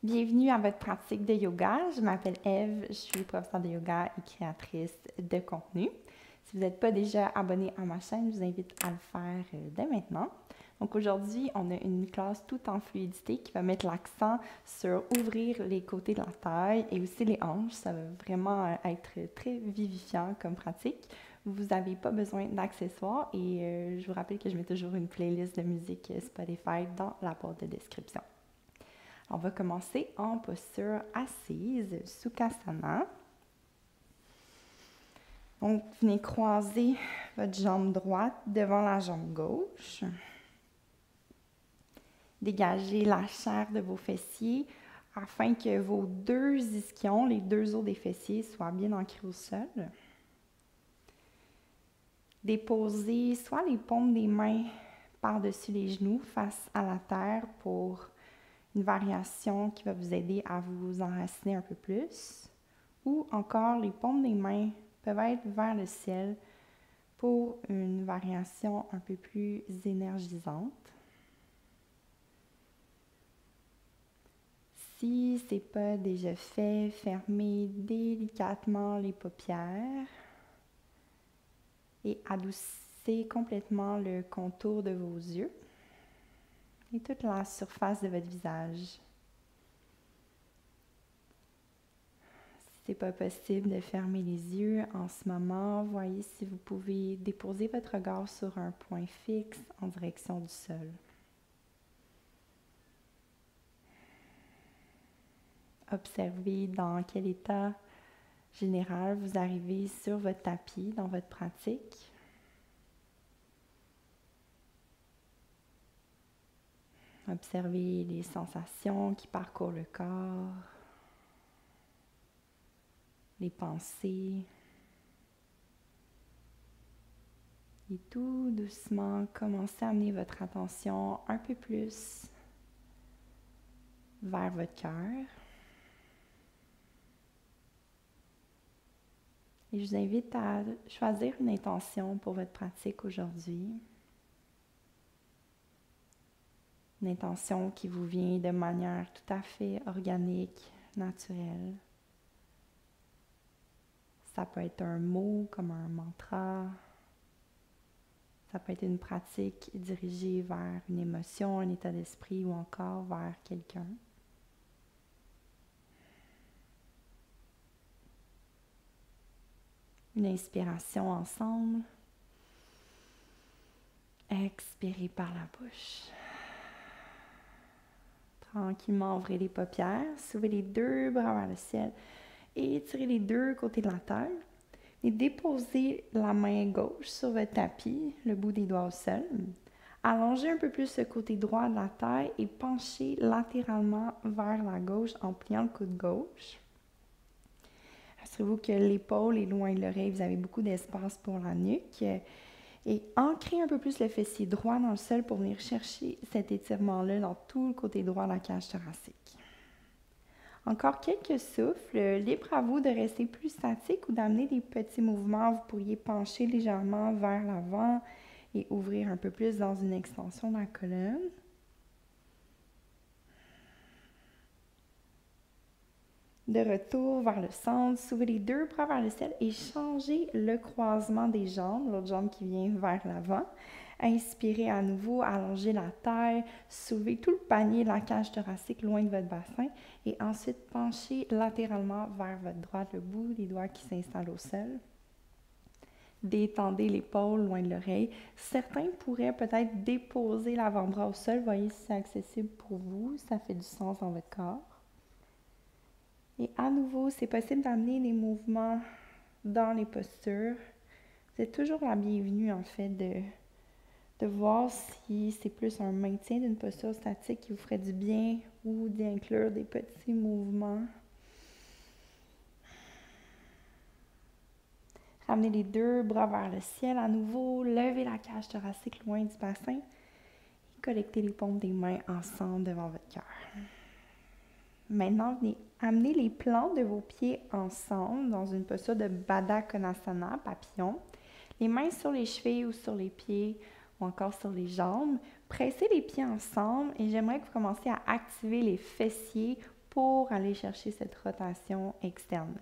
Bienvenue à votre pratique de yoga. Je m'appelle Eve, je suis professeure de yoga et créatrice de contenu. Si vous n'êtes pas déjà abonné à ma chaîne, je vous invite à le faire dès maintenant. Donc aujourd'hui, on a une classe tout en fluidité qui va mettre l'accent sur ouvrir les côtés de la taille et aussi les hanches. Ça va vraiment être très vivifiant comme pratique. Vous n'avez pas besoin d'accessoires et je vous rappelle que je mets toujours une playlist de musique Spotify dans la barre de description. On va commencer en posture assise, Sukhasana. Donc, venez croiser votre jambe droite devant la jambe gauche. Dégagez la chair de vos fessiers afin que vos deux ischions, les deux os des fessiers, soient bien ancrés au sol. Déposez soit les paumes des mains par-dessus les genoux face à la terre pour une variation qui va vous aider à vous enraciner un peu plus. Ou encore, les paumes des mains peuvent être vers le ciel pour une variation un peu plus énergisante. Si ce n'est pas déjà fait, fermez délicatement les paupières et adoucissez complètement le contour de vos yeux et toute la surface de votre visage. Si ce n'est pas possible de fermer les yeux en ce moment, voyez si vous pouvez déposer votre regard sur un point fixe en direction du sol. Observez dans quel état général vous arrivez sur votre tapis dans votre pratique. Observez les sensations qui parcourent le corps, les pensées. Et tout doucement, commencez à amener votre attention un peu plus vers votre cœur. Et je vous invite à choisir une intention pour votre pratique aujourd'hui. Une intention qui vous vient de manière tout à fait organique, naturelle. Ça peut être un mot comme un mantra. Ça peut être une pratique dirigée vers une émotion, un état d'esprit ou encore vers quelqu'un. Une inspiration ensemble. Expirez par la bouche. Tranquillement, ouvrez les paupières, soulevez les deux bras vers le ciel et étirez les deux côtés de la tête. Et déposez la main gauche sur votre tapis, le bout des doigts au sol. Allongez un peu plus le côté droit de la taille et penchez latéralement vers la gauche en pliant le coude gauche. Assurez-vous que l'épaule est loin de l'oreille, vous avez beaucoup d'espace pour la nuque. Et ancrez un peu plus le fessier droit dans le sol pour venir chercher cet étirement-là dans tout le côté droit de la cage thoracique. Encore quelques souffles, libre à vous de rester plus statique ou d'amener des petits mouvements. Vous pourriez pencher légèrement vers l'avant et ouvrir un peu plus dans une extension de la colonne. De retour vers le centre, soulevez les deux bras vers le ciel et changez le croisement des jambes, l'autre jambe qui vient vers l'avant. Inspirez à nouveau, allongez la taille, soulevez tout le panier de la cage thoracique loin de votre bassin et ensuite penchez latéralement vers votre droite, le bout des doigts qui s'installe au sol. Détendez l'épaule loin de l'oreille. Certains pourraient peut-être déposer l'avant-bras au sol. Voyez si c'est accessible pour vous, ça fait du sens dans votre corps. Et à nouveau, c'est possible d'amener des mouvements dans les postures. Vous êtes toujours la bienvenue, en fait, de voir si c'est plus un maintien d'une posture statique qui vous ferait du bien ou d'inclure des petits mouvements. Ramenez les deux bras vers le ciel à nouveau. Levez la cage thoracique loin du bassin et collectez les paumes des mains ensemble devant votre cœur. Maintenant, venez amener les plants de vos pieds ensemble dans une posture de Baddha Konasana, papillon. Les mains sur les chevilles ou sur les pieds ou encore sur les jambes. Pressez les pieds ensemble et j'aimerais que vous commenciez à activer les fessiers pour aller chercher cette rotation externe.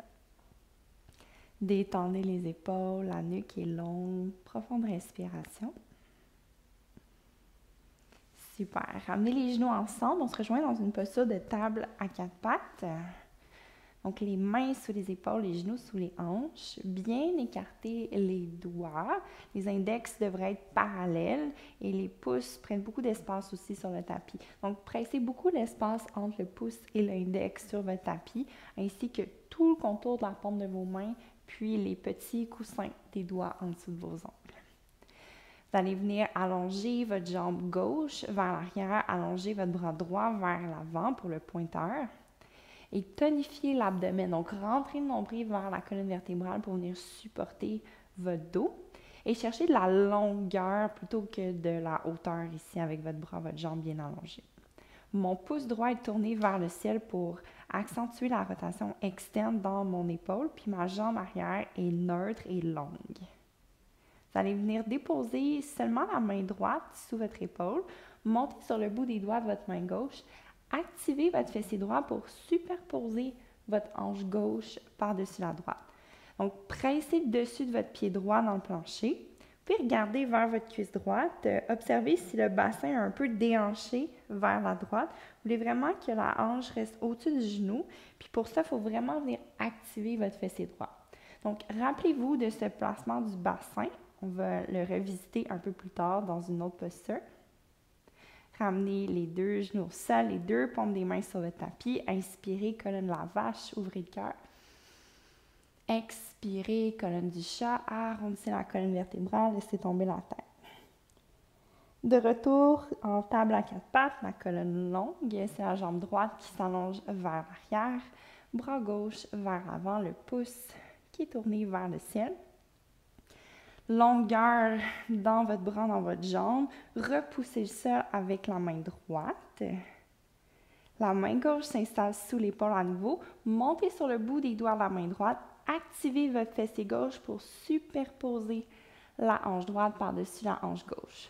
Détendez les épaules, la nuque est longue, profonde respiration. Super. Ramenez les genoux ensemble, on se rejoint dans une posture de table à 4 pattes. Donc, les mains sous les épaules, les genoux sous les hanches. Bien écarter les doigts. Les index devraient être parallèles et les pouces prennent beaucoup d'espace aussi sur le tapis. Donc, pressez beaucoup l'espace entre le pouce et l'index sur votre tapis, ainsi que tout le contour de la paume de vos mains, puis les petits coussins des doigts en dessous de vos ongles. Vous allez venir allonger votre jambe gauche vers l'arrière, allonger votre bras droit vers l'avant pour le pointeur. Et tonifier l'abdomen. Donc, rentrez le nombril vers la colonne vertébrale pour venir supporter votre dos. Et chercher de la longueur plutôt que de la hauteur ici avec votre bras, votre jambe bien allongée. Mon pouce droit est tourné vers le ciel pour accentuer la rotation externe dans mon épaule. Puis ma jambe arrière est neutre et longue. Vous allez venir déposer seulement la main droite sous votre épaule. Montez sur le bout des doigts de votre main gauche. Activez votre fessier droit pour superposer votre hanche gauche par-dessus la droite. Donc, pressez le dessus de votre pied droit dans le plancher. Puis, regardez vers votre cuisse droite. Observez si le bassin est un peu déhanché vers la droite. Vous voulez vraiment que la hanche reste au-dessus du genou. Puis, pour ça, il faut vraiment venir activer votre fessier droit. Donc, rappelez-vous de ce placement du bassin. On va le revisiter un peu plus tard dans une autre posture. Ramenez les deux genoux au sol, les deux paumes des mains sur le tapis. Inspirez, colonne de la vache, ouvrez le cœur. Expirez, colonne du chat, arrondissez la colonne vertébrale, laissez tomber la tête. De retour en table à 4 pattes, la colonne longue, c'est la jambe droite qui s'allonge vers l'arrière, bras gauche vers l'avant, le pouce qui est tourné vers le ciel. Longueur dans votre bras, dans votre jambe. Repoussez le sol avec la main droite. La main gauche s'installe sous l'épaule à nouveau. Montez sur le bout des doigts de la main droite. Activez votre fessier gauche pour superposer la hanche droite par-dessus la hanche gauche.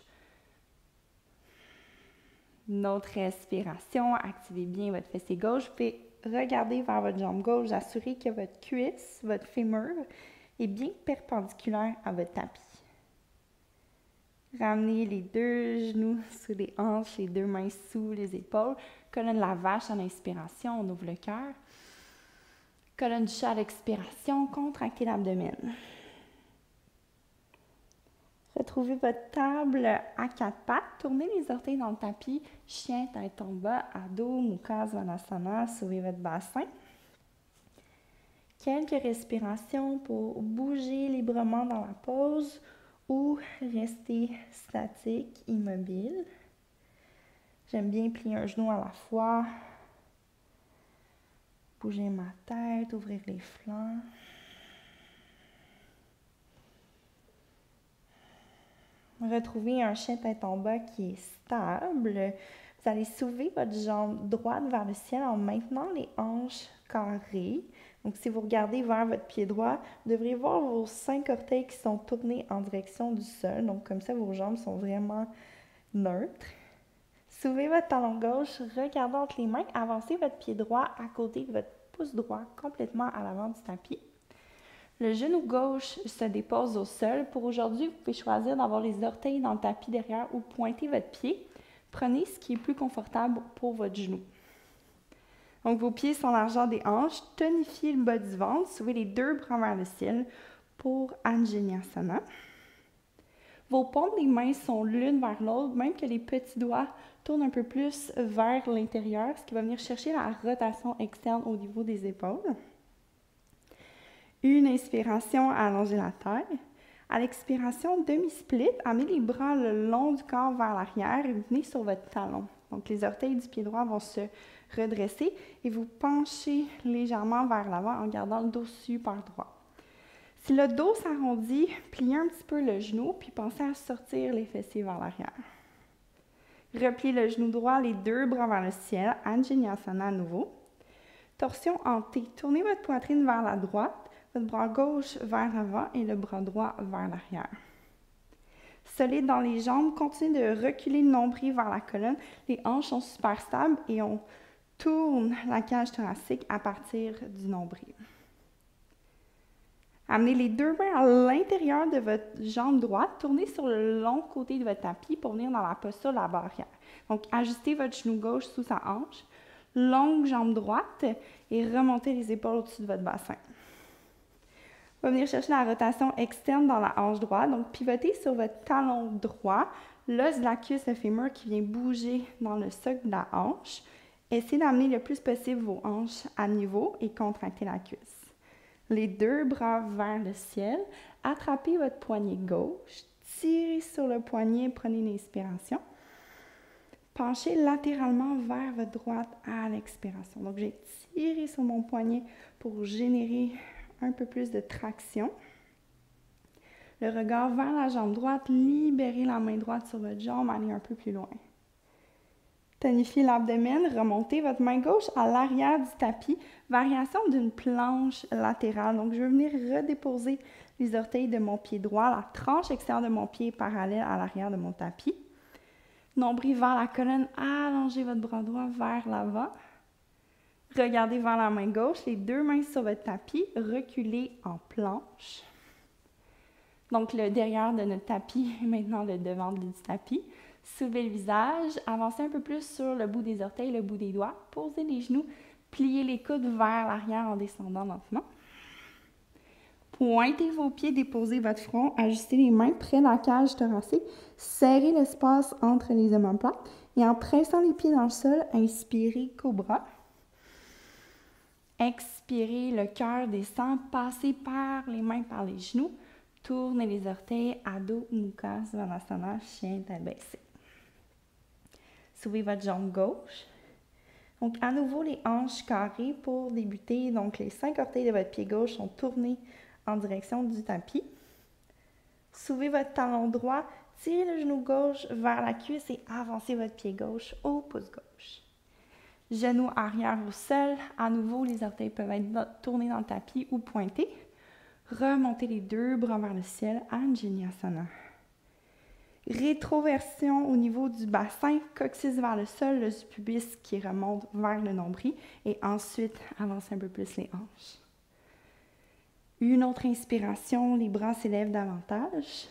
Une autre respiration. Activez bien votre fessier gauche. Puis regardez vers votre jambe gauche. Assurez que votre cuisse, votre fémur, est bien perpendiculaire à votre tapis. Ramenez les deux genoux sous les hanches, les deux mains sous les épaules. Colonne de la vache à l'inspiration, on ouvre le cœur. Colonne du chat à l'expiration, contractez l'abdomen. Retrouvez votre table à 4 pattes. Tournez les orteils dans le tapis. Chien, tête en bas, Adho Mukha Svanasana. Sauvez votre bassin. Quelques respirations pour bouger librement dans la pause ou rester statique, immobile. J'aime bien plier un genou à la fois. Bouger ma tête, ouvrir les flancs. Retrouvez un chien tête en bas qui est stable. Vous allez soulever votre jambe droite vers le ciel en maintenant les hanches carrées. Donc, si vous regardez vers votre pied droit, vous devriez voir vos 5 orteils qui sont tournés en direction du sol. Donc, comme ça, vos jambes sont vraiment neutres. Soulevez votre talon gauche, regardez entre les mains, avancez votre pied droit à côté de votre pouce droit, complètement à l'avant du tapis. Le genou gauche se dépose au sol. Pour aujourd'hui, vous pouvez choisir d'avoir les orteils dans le tapis derrière ou pointer votre pied. Prenez ce qui est plus confortable pour votre genou. Donc, vos pieds sont largeur des hanches. Tonifiez le bas du ventre. Soulevez les deux bras vers le ciel pour Anjaneyasana. Vos paumes des mains sont l'une vers l'autre, même que les petits doigts tournent un peu plus vers l'intérieur, ce qui va venir chercher la rotation externe au niveau des épaules. Une inspiration, allongez la taille. À l'expiration, demi-split, amenez les bras le long du corps vers l'arrière et venez sur votre talon. Donc, les orteils du pied droit vont se redresser et vous penchez légèrement vers l'avant en gardant le dos super droit. Si le dos s'arrondit, pliez un petit peu le genou puis pensez à sortir les fessiers vers l'arrière. Repliez le genou droit, les deux bras vers le ciel, Anjaneyasana à nouveau. Torsion en T, tournez votre poitrine vers la droite, votre bras gauche vers l'avant et le bras droit vers l'arrière. Solide dans les jambes, continuez de reculer le nombril vers la colonne. Les hanches sont super stables et ont tourne la cage thoracique à partir du nombril. Amenez les deux mains à l'intérieur de votre jambe droite. Tournez sur le long côté de votre tapis pour venir dans la posture de la barrière. Donc, ajustez votre genou gauche sous sa hanche. Longue jambe droite et remontez les épaules au-dessus de votre bassin. On va venir chercher la rotation externe dans la hanche droite. Donc, pivotez sur votre talon droit. L'os de la cuisse, le fémur qui vient bouger dans le socle de la hanche. Essayez d'amener le plus possible vos hanches à niveau et contractez la cuisse. Les deux bras vers le ciel. Attrapez votre poignet gauche. Tirez sur le poignet, prenez une inspiration. Penchez latéralement vers votre droite à l'expiration. Donc, j'ai tiré sur mon poignet pour générer un peu plus de traction. Le regard vers la jambe droite, libérez la main droite sur votre jambe, allez un peu plus loin. Tonifiez l'abdomen, remontez votre main gauche à l'arrière du tapis, variation d'une planche latérale. Donc, je vais venir redéposer les orteils de mon pied droit, la tranche extérieure de mon pied est parallèle à l'arrière de mon tapis. Nombril vers la colonne, allongez votre bras droit vers l'avant. Regardez vers la main gauche, les deux mains sur votre tapis, reculez en planche. Donc, le derrière de notre tapis et maintenant le devant du tapis. Soulevez le visage, avancez un peu plus sur le bout des orteils, le bout des doigts. Posez les genoux, pliez les coudes vers l'arrière en descendant lentement. Pointez vos pieds, déposez votre front, ajustez les mains près de la cage thoracique, serrez l'espace entre les omoplates et en pressant les pieds dans le sol, inspirez cobra. Expirez, le cœur descend, passez par les mains par les genoux, tournez les orteils, Adho Mukha Svanasana, chien tête baissée. Soulevez votre jambe gauche. Donc, à nouveau, les hanches carrées pour débuter. Donc, les 5 orteils de votre pied gauche sont tournés en direction du tapis. Soulevez votre talon droit, tirez le genou gauche vers la cuisse et avancez votre pied gauche au pouce gauche. Genoux arrière au sol. À nouveau, les orteils peuvent être tournés dans le tapis ou pointés. Remontez les deux bras vers le ciel, Anjaneyasana. Rétroversion au niveau du bassin, coccyx vers le sol, le pubis qui remonte vers le nombril et ensuite avancez un peu plus les hanches. Une autre inspiration, les bras s'élèvent davantage.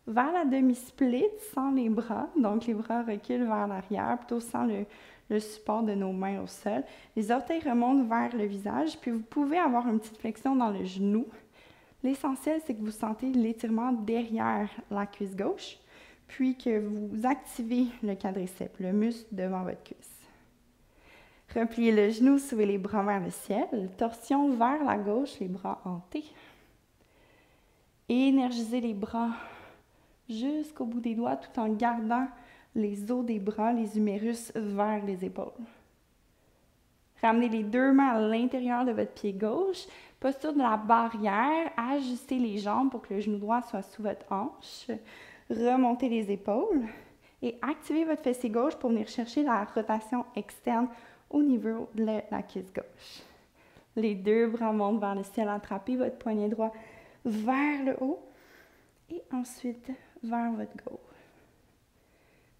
Vers la demi-split, sans les bras, donc les bras reculent vers l'arrière, plutôt sans le support de nos mains au sol. Les orteils remontent vers le visage, puis vous pouvez avoir une petite flexion dans le genou. L'essentiel, c'est que vous sentez l'étirement derrière la cuisse gauche, puis que vous activez le quadriceps, le muscle devant votre cuisse. Repliez le genou, soulevez les bras vers le ciel, torsion vers la gauche, les bras en T. Énergisez les bras jusqu'au bout des doigts tout en gardant les os des bras, les humérus vers les épaules. Ramenez les deux mains à l'intérieur de votre pied gauche. Posture de la barrière, ajustez les jambes pour que le genou droit soit sous votre hanche. Remontez les épaules et activez votre fessier gauche pour venir chercher la rotation externe au niveau de la cuisse gauche. Les deux bras montent vers le ciel, attrapez votre poignet droit vers le haut et ensuite vers votre gauche.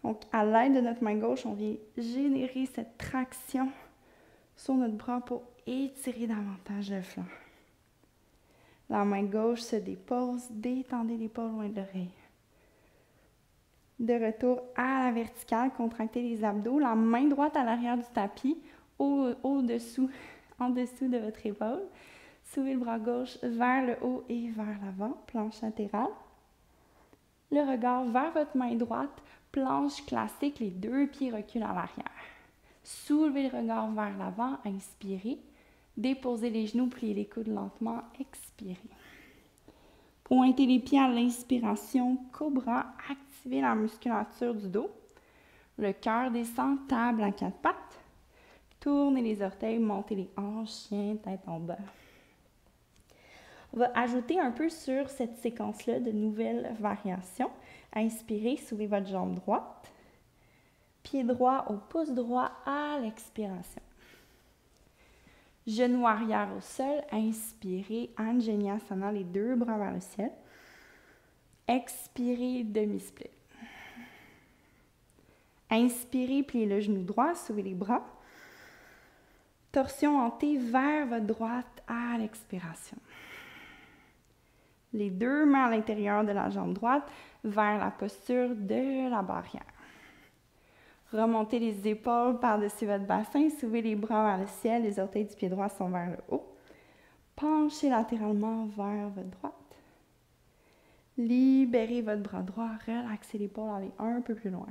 Donc, à l'aide de notre main gauche, on vient générer cette traction sur notre bras pour étirer davantage le flanc. La main gauche se dépose, détendez l'épaule loin de l'oreille. De retour à la verticale, contractez les abdos, la main droite à l'arrière du tapis, au-dessous, en dessous de votre épaule. Soulevez le bras gauche vers le haut et vers l'avant, planche latérale. Le regard vers votre main droite, planche classique, les deux pieds reculent à l'arrière. Soulevez le regard vers l'avant, inspirez. Déposez les genoux, pliez les coudes lentement, expirez. Pointez les pieds à l'inspiration, cobra, activez la musculature du dos. Le cœur descend, table à 4 pattes. Tournez les orteils, montez les hanches, chien, tête en bas. On va ajouter un peu sur cette séquence-là de nouvelles variations. Inspirez, soulevez votre jambe droite. Pied droit au pouce droit à l'expiration. Genou arrière au sol, inspirez, Anjaneyasana, les deux bras vers le ciel. Expirez, demi-split. Inspirez, pliez le genou droit, soulevez les bras. Torsion en T vers votre droite à l'expiration. Les deux mains à l'intérieur de la jambe droite vers la posture de la barrière. Remontez les épaules par-dessus votre bassin, soulevez les bras vers le ciel, les orteils du pied droit sont vers le haut. Penchez latéralement vers votre droite. Libérez votre bras droit, relaxez l'épaule, allez un peu plus loin.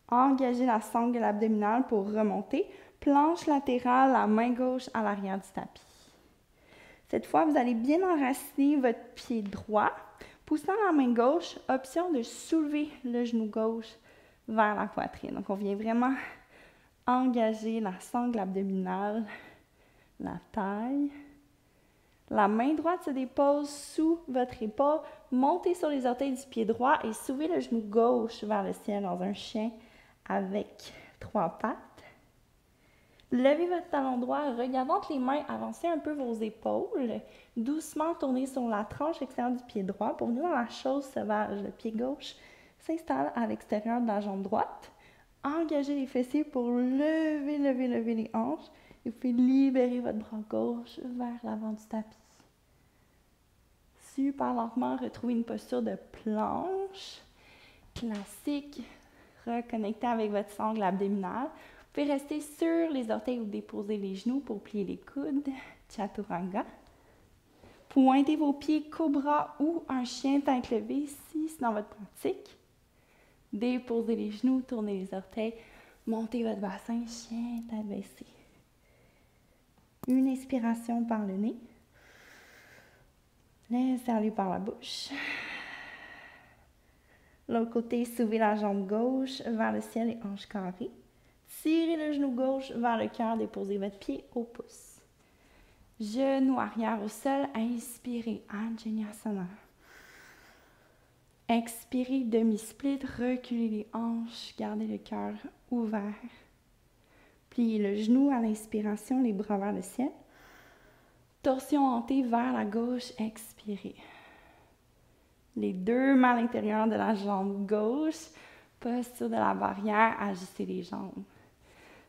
Engagez la sangle de l'abdominal pour remonter. Planche latérale, la main gauche à l'arrière du tapis. Cette fois, vous allez bien enraciner votre pied droit. Poussant la main gauche, option de soulever le genou gauche vers la poitrine. Donc, on vient vraiment engager la sangle abdominale, la taille. La main droite se dépose sous votre épaule. Montez sur les orteils du pied droit et soulevez le genou gauche vers le ciel dans un chien avec 3 pattes. Levez votre talon droit, regardez entre les mains, avancez un peu vos épaules. Doucement tournez sur la tranche extérieure du pied droit pour venir dans la chose sauvage. Le pied gauche s'installe à l'extérieur de la jambe droite. Engagez les fessiers pour lever les hanches. Et vous pouvez libérer votre bras gauche vers l'avant du tapis. Super lentement, retrouvez une posture de planche classique. Reconnectez avec votre sangle abdominale. Vous pouvez rester sur les orteils ou déposer les genoux pour plier les coudes. Chaturanga. Pointez vos pieds, cobra ou un chien tête levée si c'est dans votre pratique. Déposez les genoux, tournez les orteils, montez votre bassin, chien tête baissée. Une expiration par le nez. Laissez aller par la bouche. L'autre côté, soulevez la jambe gauche vers le ciel et hanche carrée. Tirez le genou gauche vers le cœur, déposez votre pied au pouce. Genou arrière au sol, inspirez, Anjaneyasana. Expirez, demi-split, reculez les hanches, gardez le cœur ouvert. Pliez le genou à l'inspiration, les bras vers le ciel. Torsion hantée vers la gauche, expirez. Les deux mains à l'intérieur de la jambe gauche, posture de la barrière, ajustez les jambes.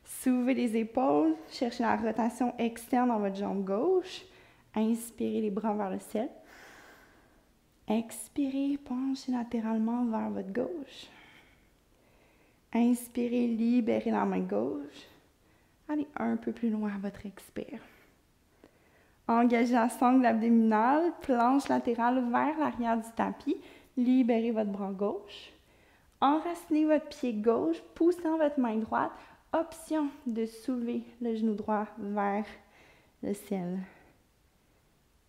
Soulevez les épaules, cherchez la rotation externe dans votre jambe gauche. Inspirez les bras vers le ciel. Expirez, penchez latéralement vers votre gauche. Inspirez, libérez la main gauche. Allez un peu plus loin à votre expire. Engagez la sangle abdominale, planche latérale vers l'arrière du tapis. Libérez votre bras gauche. Enracinez votre pied gauche, poussant votre main droite. Option de soulever le genou droit vers le ciel.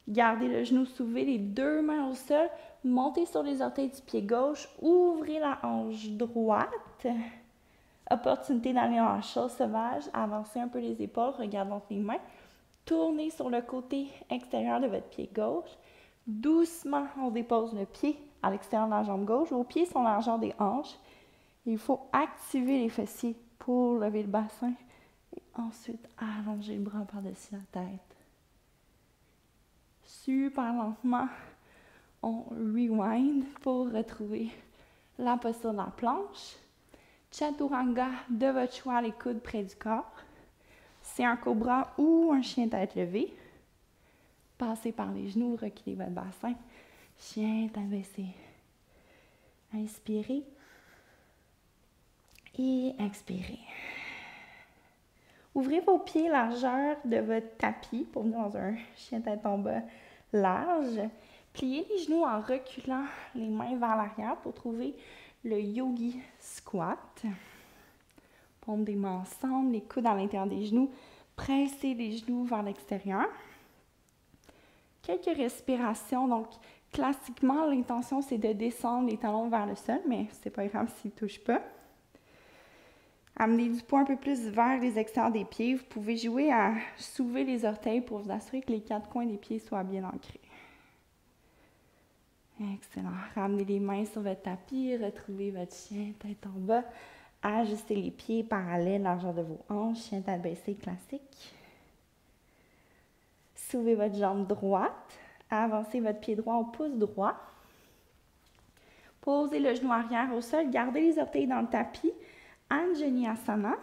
Gardez le genou soulevé, les deux mains au sol. Montez sur les orteils du pied gauche. Ouvrez la hanche droite. Opportunité d'aller en chose sauvage. Avancez un peu les épaules, regardez entre les mains. Tournez sur le côté extérieur de votre pied gauche. Doucement, on dépose le pied à l'extérieur de la jambe gauche. Vos pieds sont la largeur des hanches. Il faut activer les fessiers pour lever le bassin. Et ensuite, allonger le bras par-dessus la tête. Super lentement, on rewind pour retrouver la posture de la planche. Chaturanga de votre choix, les coudes près du corps. C'est un cobra ou un chien tête levée. Passez par les genoux, reculez votre bassin. Chien tête baissée. Inspirez. Et expirez. Ouvrez vos pieds largeur de votre tapis pour venir dans un chien tête en bas large. Pliez les genoux en reculant les mains vers l'arrière pour trouver le yogi squat. Paumes des mains ensemble, les coudes à l'intérieur des genoux. Pressez les genoux vers l'extérieur. Quelques respirations. Donc, classiquement, l'intention, c'est de descendre les talons vers le sol, mais c'est pas grave s'ils ne touchent pas. Amenez du poids un peu plus vers les extérieurs des pieds. Vous pouvez jouer à soulever les orteils pour vous assurer que les 4 coins des pieds soient bien ancrés. Excellent. Ramenez les mains sur votre tapis, retrouvez votre chien tête en bas. Ajustez les pieds parallèles, largeur de vos hanches, chien tête baissée classique. Soulevez votre jambe droite. Avancez votre pied droit au pouce droit. Posez le genou arrière au sol. Gardez les orteils dans le tapis. Anjaneyasana.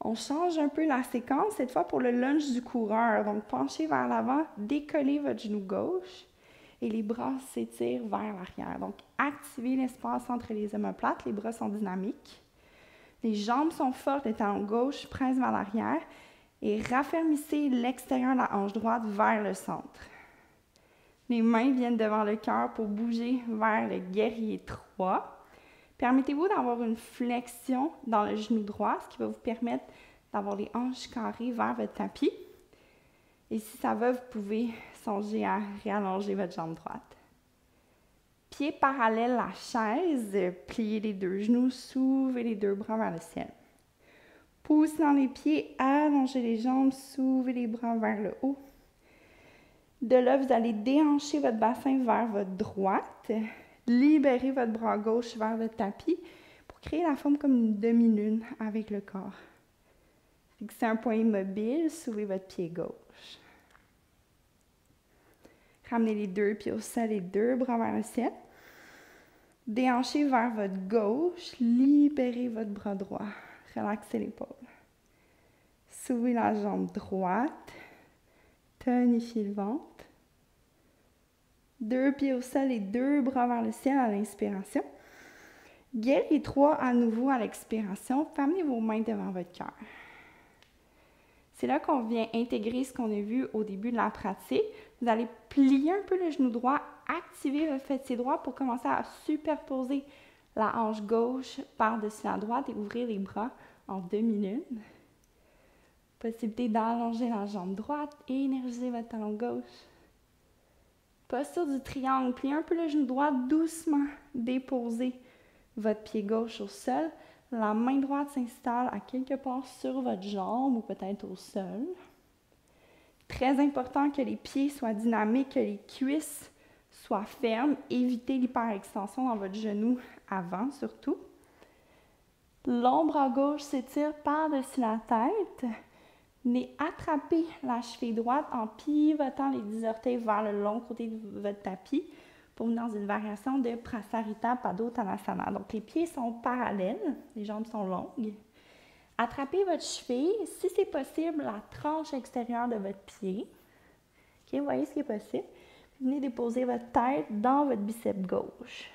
On change un peu la séquence, cette fois pour le lunge du coureur. Donc, penchez vers l'avant, décollez votre genou gauche et les bras s'étirent vers l'arrière. Donc, activez l'espace entre les omoplates, les bras sont dynamiques. Les jambes sont fortes, le talon gauche presse vers l'arrière et raffermissez l'extérieur de la hanche droite vers le centre. Les mains viennent devant le cœur pour bouger vers le guerrier 3. Permettez-vous d'avoir une flexion dans le genou droit, ce qui va vous permettre d'avoir les hanches carrées vers votre tapis. Et si ça va, vous pouvez songer à réallonger votre jambe droite. Pieds parallèles à la chaise, pliez les deux genoux, soulevez les deux bras vers le ciel. Poussez dans les pieds, allongez les jambes, soulevez les bras vers le haut. De là, vous allez déhancher votre bassin vers votre droite. Libérez votre bras gauche vers votre tapis pour créer la forme comme une demi-lune avec le corps. Fixez un point immobile, soulevez votre pied gauche. Ramenez les deux pieds au sol, les deux bras vers le ciel. Déhanchez vers votre gauche, libérez votre bras droit. Relaxez l'épaule. Soulevez la jambe droite, tonifiez le ventre. Deux pieds au sol et deux bras vers le ciel à l'inspiration. Guerrier 3 à nouveau à l'expiration. Amenez vos mains devant votre cœur. C'est là qu'on vient intégrer ce qu'on a vu au début de la pratique. Vous allez plier un peu le genou droit, activer votre fessier droit pour commencer à superposer la hanche gauche par-dessus la droite et ouvrir les bras en demi-lune. Possibilité d'allonger la jambe droite et énergiser votre talon gauche. Posture du triangle, pliez un peu le genou droit, doucement déposez votre pied gauche au sol. La main droite s'installe à quelque part sur votre jambe ou peut-être au sol. Très important que les pieds soient dynamiques, que les cuisses soient fermes. Évitez l'hyperextension dans votre genou avant surtout. Long bras gauche s'étire par-dessus la tête. Mais attrapez la cheville droite en pivotant les 10 orteils vers le long côté de votre tapis pour venir dans une variation de Prasarita Padottanasana. Donc, les pieds sont parallèles, les jambes sont longues. Attrapez votre cheville, si c'est possible, la tranche extérieure de votre pied. OK, vous voyez ce qui est possible. Puis venez déposer votre tête dans votre biceps gauche.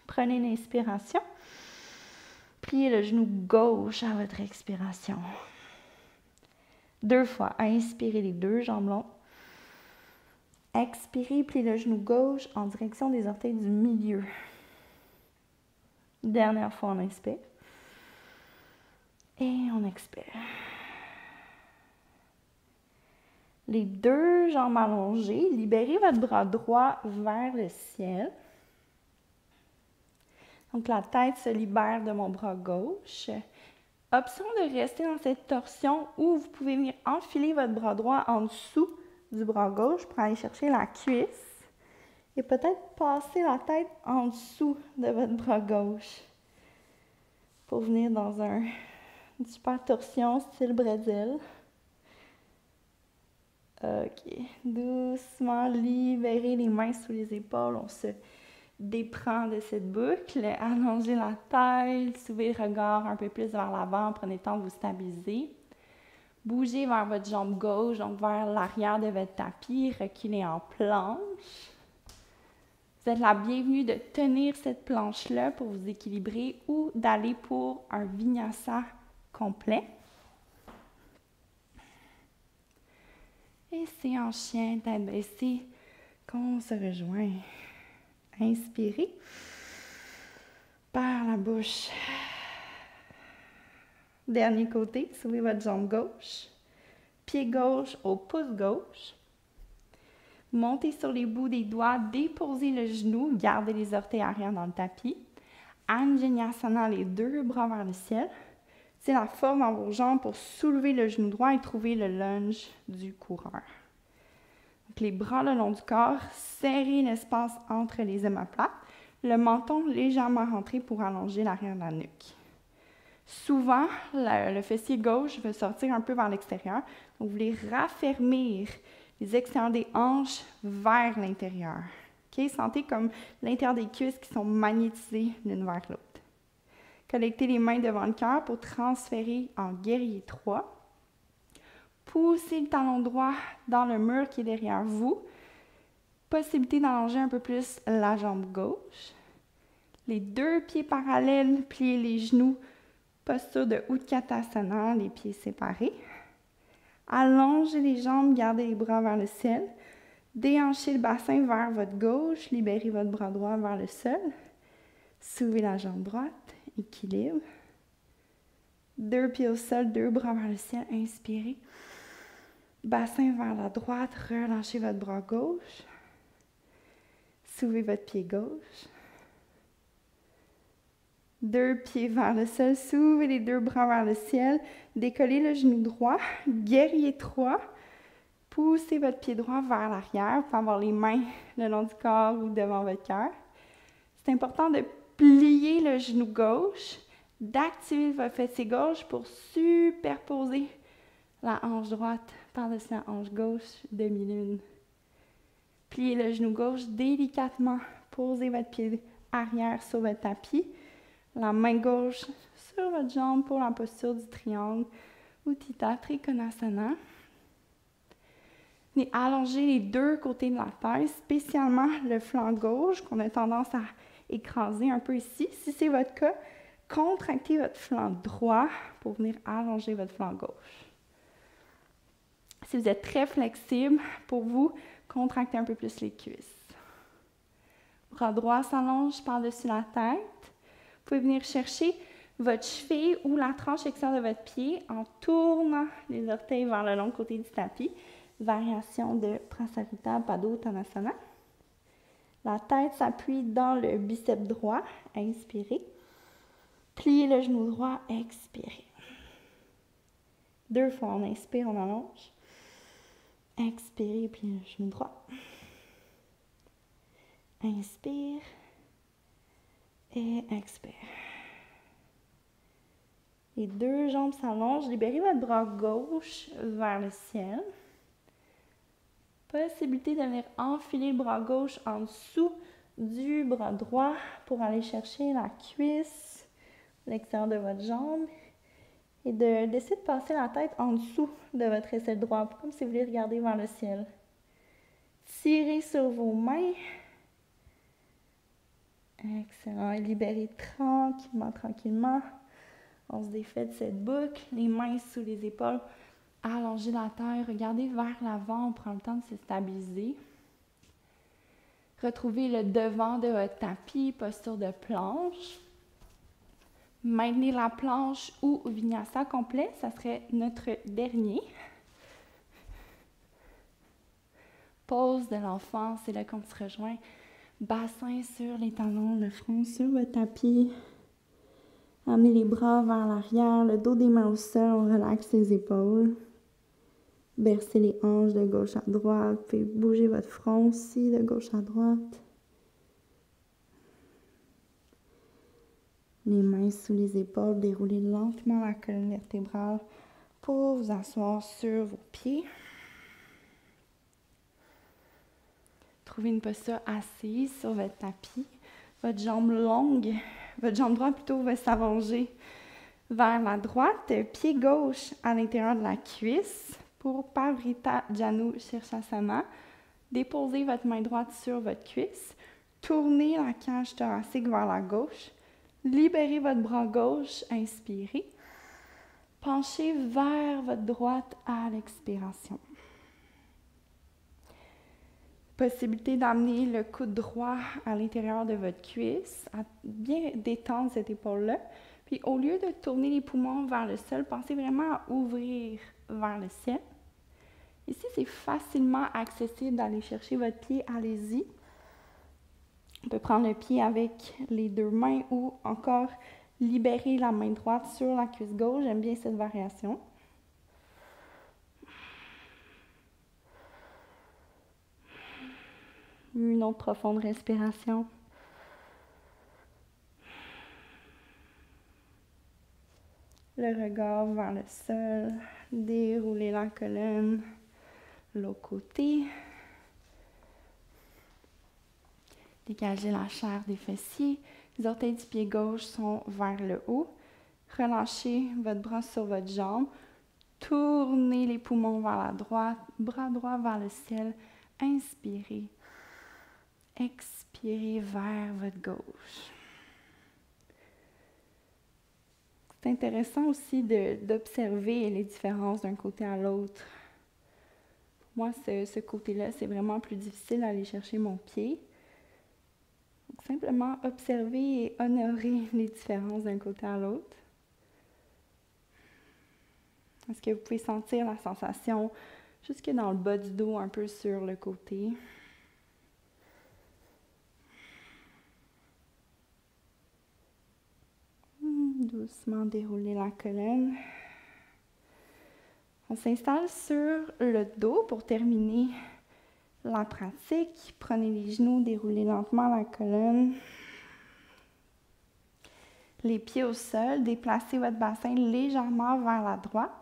Prenez une inspiration. Pliez le genou gauche à votre expiration. 2 fois. Inspirez les deux jambes longues. Expirez, pliez le genou gauche en direction des orteils du milieu. Dernière fois, on inspire. Et on expire. Les deux jambes allongées. Libérez votre bras droit vers le ciel. Donc, la tête se libère de mon bras gauche. Option de rester dans cette torsion où vous pouvez venir enfiler votre bras droit en dessous du bras gauche pour aller chercher la cuisse et peut-être passer la tête en dessous de votre bras gauche pour venir dans une super torsion style brésil. OK. Doucement, libérez les mains sous les épaules. On se déprend de cette boucle, allongez la tête, soulevez le regard un peu plus vers l'avant, prenez le temps de vous stabiliser. Bougez vers votre jambe gauche, donc vers l'arrière de votre tapis, reculez en planche. Vous êtes la bienvenue de tenir cette planche-là pour vous équilibrer ou d'aller pour un vinyasa complet. Et c'est en chien, tête baissée, qu'on se rejoint. Inspirez par la bouche. Dernier côté, soulevez votre jambe gauche. Pied gauche au pouce gauche. Montez sur les bouts des doigts, déposez le genou, gardez les orteils arrière dans le tapis. Anjaneyasana, les deux bras vers le ciel. C'est la forme dans vos jambes pour soulever le genou droit et trouver le lunge du coureur. Donc, les bras le long du corps, serrez l'espace entre les omoplates, le menton légèrement rentré pour allonger l'arrière de la nuque. Souvent, le fessier gauche veut sortir un peu vers l'extérieur, donc vous voulez raffermir les extérieurs des hanches vers l'intérieur. Okay? Sentez comme l'intérieur des cuisses qui sont magnétisées l'une vers l'autre. Collectez les mains devant le cœur pour transférer en guerrier 3. Poussez le talon droit dans le mur qui est derrière vous. Possibilité d'allonger un peu plus la jambe gauche. Les deux pieds parallèles, pliez les genoux. Posture de Utkatasana, les pieds séparés. Allongez les jambes, gardez les bras vers le ciel. Déhanchez le bassin vers votre gauche, libérez votre bras droit vers le sol. Soulevez la jambe droite, équilibre. Deux pieds au sol, deux bras vers le ciel, inspirez. Bassin vers la droite, relâchez votre bras gauche. Soulevez votre pied gauche. Deux pieds vers le sol, soulevez les deux bras vers le ciel. Décollez le genou droit, guerrier 3. Poussez votre pied droit vers l'arrière. Vous pouvez avoir les mains le long du corps ou devant votre cœur. C'est important de plier le genou gauche, d'activer votre fessier gauche pour superposer la hanche droite par-dessus la hanche gauche, demi-lune. Pliez le genou gauche délicatement. Posez votre pied arrière sur votre tapis. La main gauche sur votre jambe pour la posture du triangle Utthita Trikonasana. Et allongez les deux côtés de la tête, spécialement le flanc gauche qu'on a tendance à écraser un peu ici. Si c'est votre cas, contractez votre flanc droit pour venir allonger votre flanc gauche. Si vous êtes très flexible, pour vous, contractez un peu plus les cuisses. Bras droit s'allonge par-dessus la tête. Vous pouvez venir chercher votre cheville ou la tranche extérieure de votre pied en tournant les orteils vers le long côté du tapis. Variation de Prasarita Padottanasana. La tête s'appuie dans le biceps droit. Inspirez. Pliez le genou droit. Expirez. Deux fois, on inspire, on allonge. Expirez, pliez le genou droit. Inspire. Et expire. Les deux jambes s'allongent. Libérez votre bras gauche vers le ciel. Possibilité de venir enfiler le bras gauche en dessous du bras droit pour aller chercher la cuisse, l'extérieur de votre jambe et d'essayer de passer la tête en dessous de votre aisselle droite, comme si vous voulez regarder vers le ciel. Tirez sur vos mains. Excellent. Et libérez tranquillement, tranquillement. On se défait de cette boucle, les mains sous les épaules. Allongez la terre, regardez vers l'avant, on prend le temps de se stabiliser. Retrouvez le devant de votre tapis, posture de planche. Maintenez la planche ou vinyasa complet, ça serait notre dernier. Pose de l'enfant, c'est là qu'on se rejoint. Bassin sur les talons, le front sur votre tapis. Amenez les bras vers l'arrière, le dos des mains au sol, on relaxe les épaules. Bercez les hanches de gauche à droite, puis bougez votre front aussi de gauche à droite. Les mains sous les épaules, déroulez lentement la colonne vertébrale pour vous asseoir sur vos pieds. Trouvez une posture assise sur votre tapis. Votre jambe longue, votre jambe droite plutôt va s'allonger vers la droite, pied gauche à l'intérieur de la cuisse. Pour Parivrtta Janu Shirshasana, déposez votre main droite sur votre cuisse, tournez la cage thoracique vers la gauche, libérez votre bras gauche, inspirez, penchez vers votre droite à l'expiration. Possibilité d'amener le coude droit à l'intérieur de votre cuisse, à bien détendre cette épaule-là. Puis au lieu de tourner les poumons vers le sol, pensez vraiment à ouvrir vers le ciel. Ici, c'est facilement accessible d'aller chercher votre pied, allez-y. On peut prendre le pied avec les deux mains ou encore libérer la main droite sur la cuisse gauche. J'aime bien cette variation. Une autre profonde respiration. Le regard vers le sol, déroulez la colonne, l'autre côté. Dégagez la chair des fessiers, Les orteils du pied gauche sont vers le haut. Relâchez votre bras sur votre jambe. Tournez les poumons vers la droite, bras droit vers le ciel. Inspirez. Expirez vers votre gauche. C'est intéressant aussi d'observer les différences d'un côté à l'autre. Pour moi, ce côté-là, c'est vraiment plus difficile d'aller chercher mon pied. Donc, simplement observer et honorer les différences d'un côté à l'autre. Est-ce que vous pouvez sentir la sensation jusque dans le bas du dos, un peu sur le côté? Doucement dérouler la colonne. On s'installe sur le dos pour terminer la pratique. Prenez les genoux, déroulez lentement la colonne. Les pieds au sol, déplacez votre bassin légèrement vers la droite.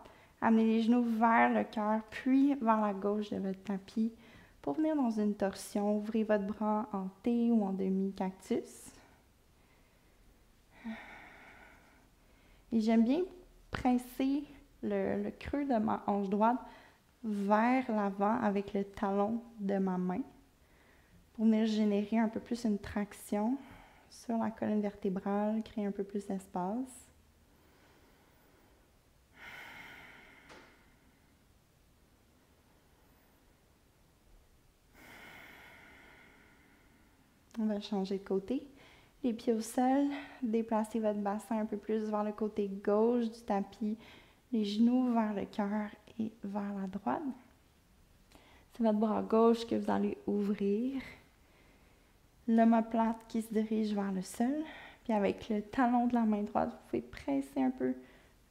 Amenez les genoux vers le cœur, puis vers la gauche de votre tapis pour venir dans une torsion. Ouvrez votre bras en T ou en demi-cactus. Et j'aime bien presser le creux de ma hanche droite vers l'avant avec le talon de ma main pour venir générer un peu plus une traction sur la colonne vertébrale, créer un peu plus d'espace. On va changer de côté. Les pieds au sol, déplacez votre bassin un peu plus vers le côté gauche du tapis, les genoux vers le cœur et vers la droite. C'est votre bras gauche que vous allez ouvrir. L'omoplate qui se dirige vers le sol. Puis avec le talon de la main droite, vous pouvez presser un peu le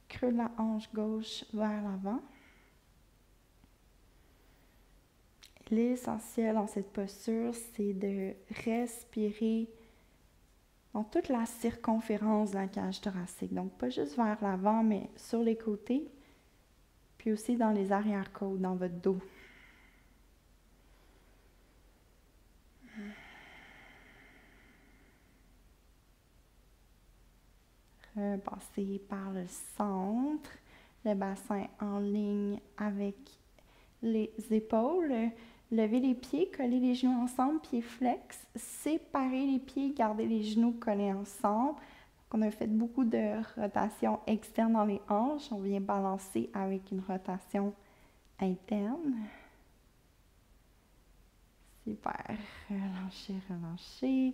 creux de la hanche gauche vers l'avant. L'essentiel dans cette posture, c'est de respirer dans toute la circonférence de la cage thoracique. Donc, pas juste vers l'avant, mais sur les côtés, puis aussi dans les arrière-côtes, dans votre dos. Repassez par le centre, le bassin en ligne avec les épaules. Levez les pieds, collez les genoux ensemble, pieds flex. Séparez les pieds, gardez les genoux collés ensemble. On a fait beaucoup de rotation externe dans les hanches. On vient balancer avec une rotation interne. Super. Relâchez, relâchez.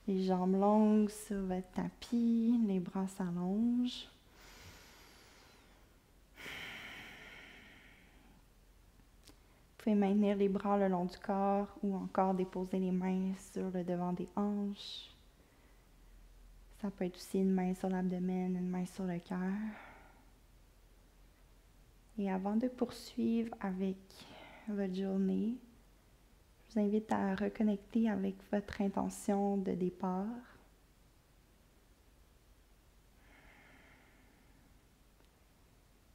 Les jambes longues sur votre tapis. Les bras s'allongent. Vous pouvez maintenir les bras le long du corps ou encore déposer les mains sur le devant des hanches. Ça peut être aussi une main sur l'abdomen, une main sur le cœur. Et avant de poursuivre avec votre journée, je vous invite à reconnecter avec votre intention de départ.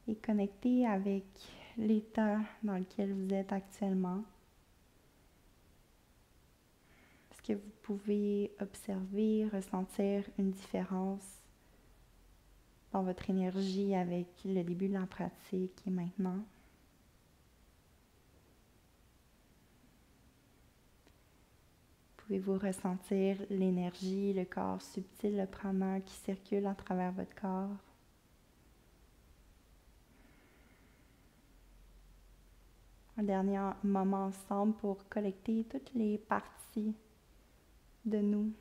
Et connecter avec l'état dans lequel vous êtes actuellement. Est-ce que vous pouvez observer, ressentir une différence dans votre énergie avec le début de la pratique et maintenant? Pouvez-vous ressentir l'énergie, le corps subtil, le prana qui circule à travers votre corps? Un dernier moment ensemble pour collecter toutes les parties de nous.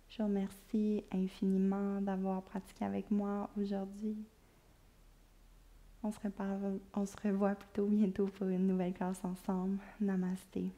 Je vous remercie infiniment d'avoir pratiqué avec moi aujourd'hui. On se revoit plutôt bientôt pour une nouvelle classe ensemble. Namasté.